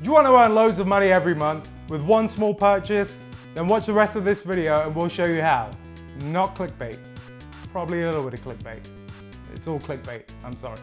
Do you want to earn loads of money every month with one small purchase? Then watch the rest of this video and we'll show you how. Not clickbait. Probably a little bit of clickbait. It's all clickbait, I'm sorry.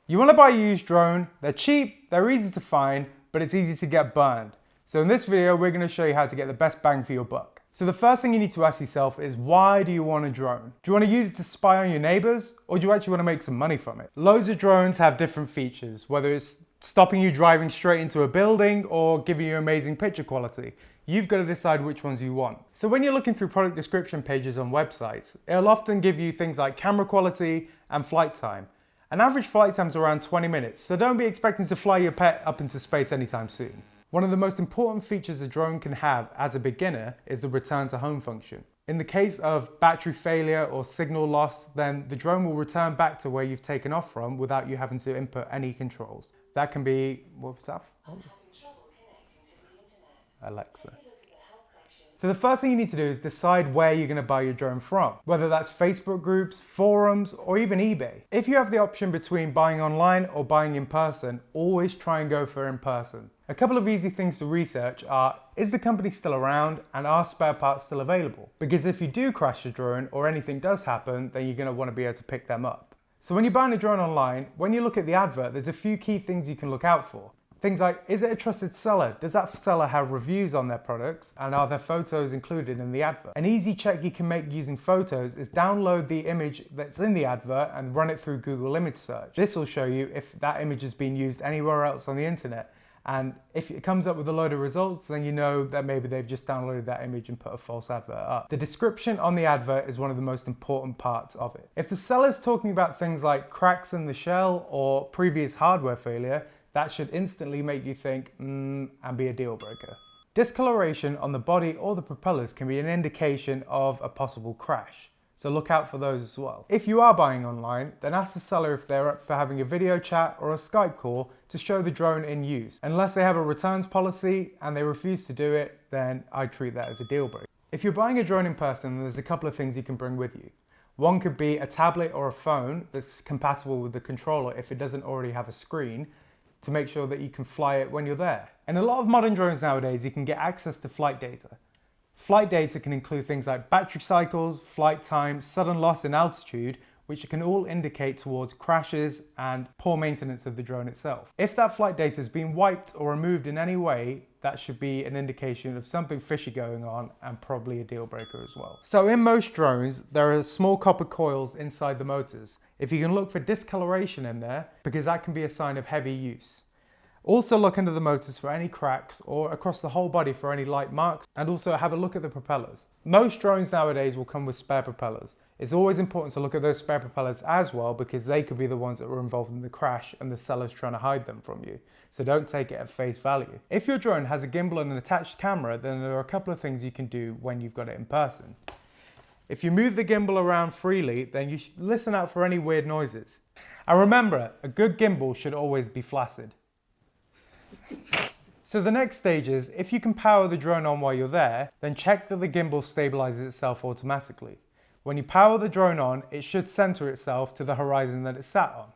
You want to buy a used drone, they're cheap, they're easy to find, but it's easy to get burned. So in this video, we're going to show you how to get the best bang for your buck. So the first thing you need to ask yourself is, why do you want a drone? Do you want to use it to spy on your neighbors, or do you actually want to make some money from it? Loads of drones have different features, whether it's stopping you driving straight into a building or giving you amazing picture quality. You've got to decide which ones you want. So when you're looking through product description pages on websites, it'll often give you things like camera quality and flight time. An average flight time is around 20 minutes, so don't be expecting to fly your pet up into space anytime soon. One of the most important features a drone can have as a beginner is the return to home function. In the case of battery failure or signal loss, then the drone will return back to where you've taken off from without you having to input any controls. That can be, what's that? Alexa. So the first thing you need to do is decide where you're going to buy your drone from, whether that's Facebook groups, forums, or even eBay. If you have the option between buying online or buying in person, always try and go for in person. A couple of easy things to research are, is the company still around and are spare parts still available? Because if you do crash your drone or anything does happen, then you're going to want to be able to pick them up. So when you're buying a drone online, when you look at the advert, there's a few key things you can look out for. Things like, is it a trusted seller? Does that seller have reviews on their products? And are there photos included in the advert? An easy check you can make using photos is download the image that's in the advert and run it through Google Image Search. This will show you if that image has been used anywhere else on the internet. And if it comes up with a load of results, then you know that maybe they've just downloaded that image and put a false advert up. The description on the advert is one of the most important parts of it. If the seller's talking about things like cracks in the shell or previous hardware failure, that should instantly make you think, and be a deal breaker. Discoloration on the body or the propellers can be an indication of a possible crash, so look out for those as well. If you are buying online, then ask the seller if they're up for having a video chat or a Skype call to show the drone in use. Unless they have a returns policy and they refuse to do it, then I treat that as a deal breaker. If you're buying a drone in person, there's a couple of things you can bring with you. One could be a tablet or a phone that's compatible with the controller if it doesn't already have a screen, to make sure that you can fly it when you're there. In a lot of modern drones nowadays, you can get access to flight data. Flight data can include things like battery cycles, flight time, sudden loss in altitude, which can all indicate towards crashes and poor maintenance of the drone itself. If that flight data has been wiped or removed in any way, that should be an indication of something fishy going on and probably a deal breaker as well. So in most drones, there are small copper coils inside the motors. If you can look for discoloration in there, because that can be a sign of heavy use. Also look under the motors for any cracks or across the whole body for any light marks, and also have a look at the propellers. Most drones nowadays will come with spare propellers. It's always important to look at those spare propellers as well, because they could be the ones that were involved in the crash and the seller's trying to hide them from you. So don't take it at face value. If your drone has a gimbal and an attached camera, then there are a couple of things you can do when you've got it in person. If you move the gimbal around freely, then you should listen out for any weird noises. And remember, a good gimbal should always be flaccid. So the next stage is, if you can power the drone on while you're there, then check that the gimbal stabilizes itself automatically. When you power the drone on, it should center itself to the horizon that it's sat on.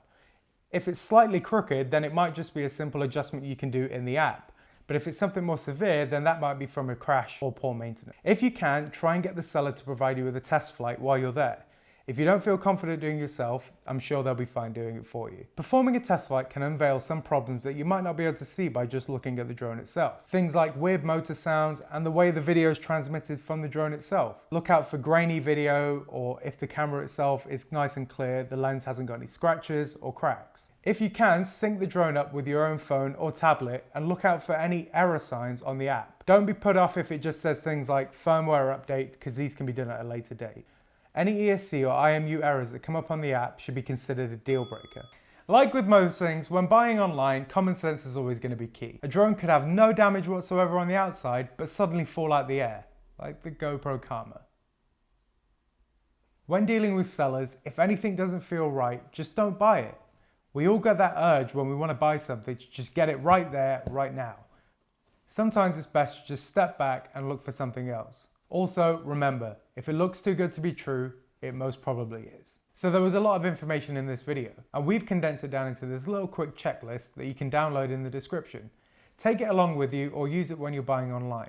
If it's slightly crooked, then it might just be a simple adjustment you can do in the app. But if it's something more severe, then that might be from a crash or poor maintenance. If you can, try and get the seller to provide you with a test flight while you're there. If you don't feel confident doing it yourself, I'm sure they'll be fine doing it for you. Performing a test flight can unveil some problems that you might not be able to see by just looking at the drone itself. Things like weird motor sounds and the way the video is transmitted from the drone itself. Look out for grainy video, or if the camera itself is nice and clear, the lens hasn't got any scratches or cracks. If you can, sync the drone up with your own phone or tablet and look out for any error signs on the app. Don't be put off if it just says things like firmware update, because these can be done at a later date. Any ESC or IMU errors that come up on the app should be considered a deal breaker. Like with most things, when buying online, common sense is always going to be key. A drone could have no damage whatsoever on the outside, but suddenly fall out the air, like the GoPro Karma. When dealing with sellers, if anything doesn't feel right, just don't buy it. We all get that urge when we want to buy something to just get it right there, right now. Sometimes it's best to just step back and look for something else. Also, remember, if it looks too good to be true, it most probably is. So there was a lot of information in this video, and we've condensed it down into this little quick checklist that you can download in the description. Take it along with you or use it when you're buying online.